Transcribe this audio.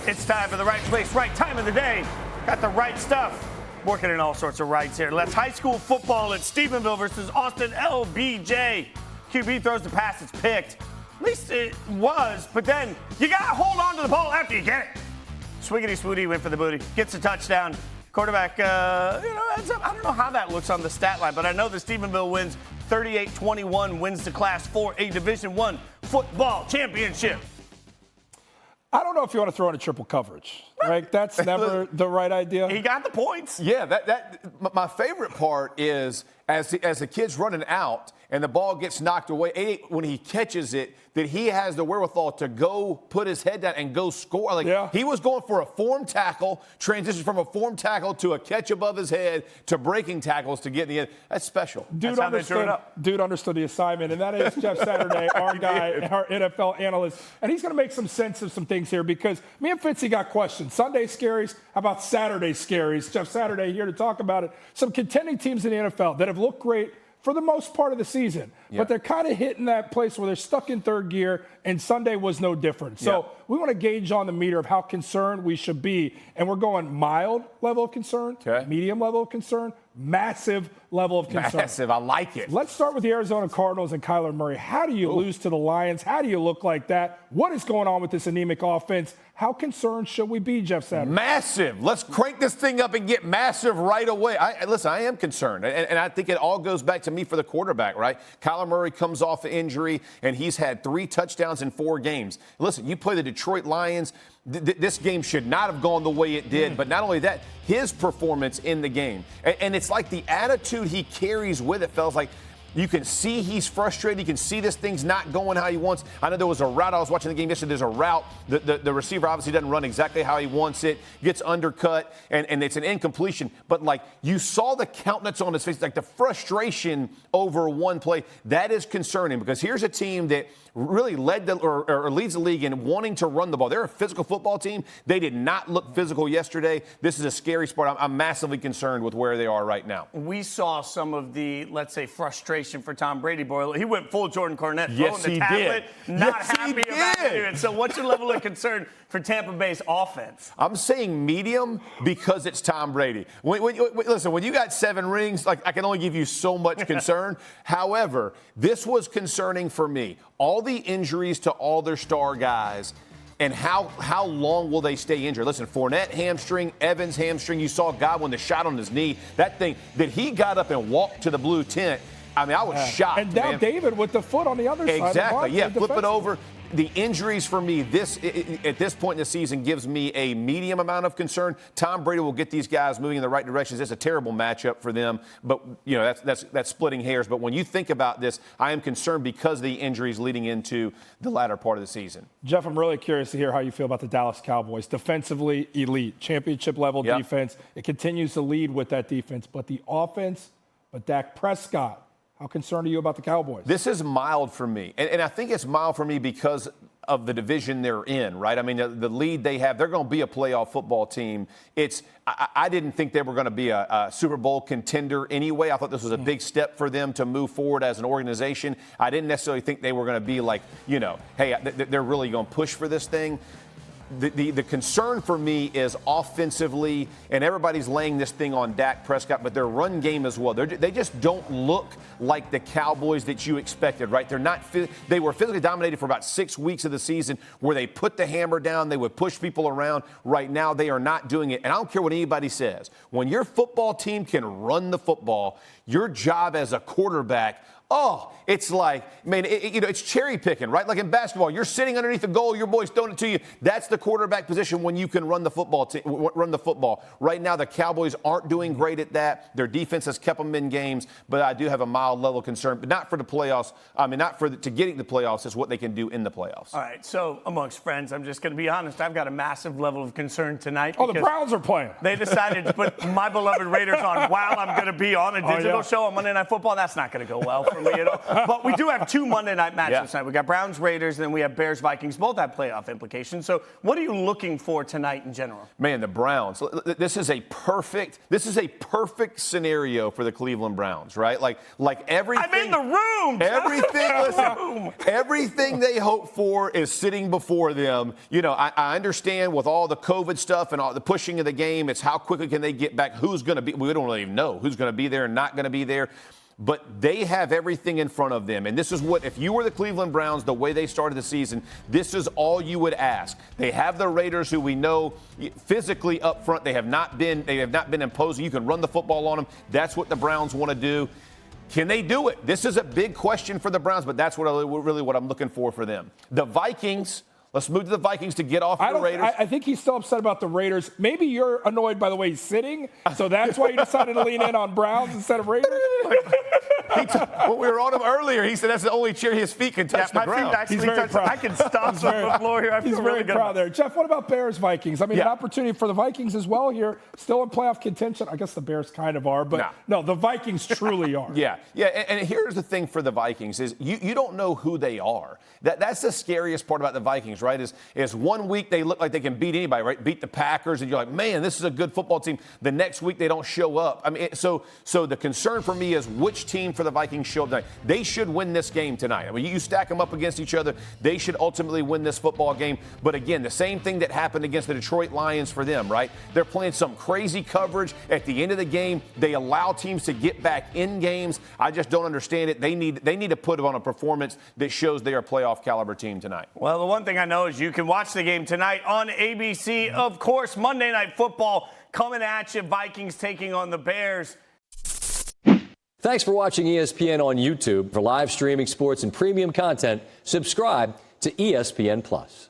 It's time for the right place, right time of the day. Got the right stuff. Working in all sorts of rights here. Let's high school football at Stephenville versus Austin LBJ. QB throws the pass, it's picked. At least it was, but then you got to hold on to the ball after you get it. Swiggity Swooty went for the booty. Gets a touchdown. Quarterback, ends up, I don't know how that looks on the stat line, but I know that Stephenville wins 38-21, wins the Class 4A Division I football championship. I don't know if you want to throw in a triple coverage. Right? That's never the right idea. He got the points. Yeah, my favorite part is as the kid's running out and the ball gets knocked away, when he catches it, that he has the wherewithal to go put his head down and go score. He was going for a form tackle, transition from a form tackle to a catch above his head to breaking tackles to get in the end. That's special. Dude understood the assignment, and that is Jeff Saturday, our guy, our NFL analyst. And he's going to make some sense of some things here because me and Fitzy got questions. Sunday scaries, how about Saturday scaries? Jeff Saturday here to talk about it. Some contending teams in the NFL that have looked great for the most part of the season, but they're kind of hitting that place where they're stuck in third gear, and Sunday was no different. So we want to gauge on the meter of how concerned we should be, and we're going mild level of concern, medium level of concern, massive level of concern. Massive, I like it. Let's start with the Arizona Cardinals and Kyler Murray. How do you lose to the Lions? How do you look like that? What is going on with this anemic offense? How concerned should we be, Jeff Saturday? Massive. Let's crank this thing up and get massive right away. Listen, I am concerned, and I think it all goes back to me for the quarterback, right? Kyler Murray comes off an injury, and he's had 3 touchdowns in 4 games. Listen, you play the Detroit Lions. This game should not have gone the way it did, but not only that, his performance in the game. And it's like the attitude he carries with it feels like you can see he's frustrated. You can see this thing's not going how he wants. I know there was a route. I was watching the game yesterday. There's a route. The receiver obviously doesn't run exactly how he wants it, gets undercut, and it's an incompletion. But, you saw the countenance on his face, the frustration over one play. That is concerning because here's a team that really leads the league in wanting to run the ball. They're a physical football team. They did not look physical yesterday. This is a scary sport. I'm massively concerned with where they are right now. We saw some of the, let's say, frustration for Tom Brady. Boy, he went full Jordan Cornette. Yes, throwing the tablet, not happy about it. So what's your level of concern for Tampa Bay's offense? I'm saying medium because it's Tom Brady. Listen, when you got 7 rings, I can only give you so much concern. However, this was concerning for me. All the injuries to all their star guys, and how long will they stay injured? Listen, Fournette hamstring, Evans hamstring. You saw Godwin, the shot on his knee. That thing, that he got up and walked to the blue tent. I mean, I was shocked. And now David with the foot on the other side. Exactly, flip it over. The injuries for me, at this point in the season, gives me a medium amount of concern. Tom Brady will get these guys moving in the right directions. It's a terrible matchup for them, but that's splitting hairs. But when you think about this, I am concerned because of the injuries leading into the latter part of the season. Jeff, I'm really curious to hear how you feel about the Dallas Cowboys. Defensively elite, championship-level defense. It continues to lead with that defense, but the offense, Dak Prescott. How concerned are you about the Cowboys? This is mild for me. And I think it's mild for me because of the division they're in, right? I mean, the lead they have, they're going to be a playoff football team. I didn't think they were going to be a Super Bowl contender anyway. I thought this was a big step for them to move forward as an organization. I didn't necessarily think they were going to be hey, they're really going to push for this thing. The concern for me is offensively, and everybody's laying this thing on Dak Prescott, but their run game as well. They just don't look like the Cowboys that you expected, right? They were physically dominated for about 6 weeks of the season where they put the hammer down, they would push people around. Right now, they are not doing it. And I don't care what anybody says. When your football team can run the football, your job as a quarterback, it's it's cherry picking, right? Like in basketball, you're sitting underneath the goal, your boy's throwing it to you. That's the quarterback position when you can run the football. Right now, the Cowboys aren't doing great at that. Their defense has kept them in games, but I do have a mild level of concern, but not for the playoffs. I mean, not for to getting the playoffs. It's what they can do in the playoffs. All right, so amongst friends, I'm just going to be honest. I've got a massive level of concern tonight. The Browns are playing. They decided to put my beloved Raiders on while I'm going to be on a digital show on Monday Night Football. That's not going to go well for for me at all. But we do have 2 Monday night matchups tonight. We got Browns, Raiders, and then we have Bears, Vikings. Both have playoff implications. So what are you looking for tonight in general? Man, the Browns. This is a perfect scenario for the Cleveland Browns, right? Like everything. I'm in the room. Everything they hope for is sitting before them. You know, I understand with all the COVID stuff and all the pushing of the game, it's how quickly can they get back? Who's going to be? We don't even know who's going to be there and not going to be there. But they have everything in front of them. And this is what, if you were the Cleveland Browns, the way they started the season, this is all you would ask. They have the Raiders, who we know physically up front, they have not been imposing. You can run the football on them. That's what the Browns want to do. Can they do it? This is a big question for the Browns, but that's really what I'm looking for them. The Vikings. Let's move to the Vikings to get off the Raiders. I think he's still upset about the Raiders. Maybe you're annoyed by the way he's sitting, so that's why you decided to lean in on Browns instead of Raiders? When we were on him earlier, he said that's the only chair his feet can touch the ground. He's very proud. I can stop on the floor here. I feel He's very proud there. Jeff, what about Bears, Vikings? I mean, an opportunity for the Vikings as well here. Still in playoff contention. I guess the Bears kind of are, but no, the Vikings truly are. Yeah. And here's the thing for the Vikings is you don't know who they are. That's the scariest part about the Vikings, right? Is 1 week they look like they can beat anybody, right? Beat the Packers, and you're like, man, this is a good football team. The next week they don't show up. I mean, so the concern for me is which team for the Vikings show up tonight. They should win this game tonight. I mean, you stack them up against each other, they should ultimately win this football game. But again, the same thing that happened against the Detroit Lions for them, right? They're playing some crazy coverage. At the end of the game, they allow teams to get back in games. I just don't understand it. They need to put on a performance that shows they are a playoff caliber team tonight. Well, the one thing I know is you can watch the game tonight on ABC. Of course, Monday Night Football coming at you. Vikings taking on the Bears. Thanks for watching ESPN on YouTube. For live streaming sports and premium content, subscribe to ESPN+.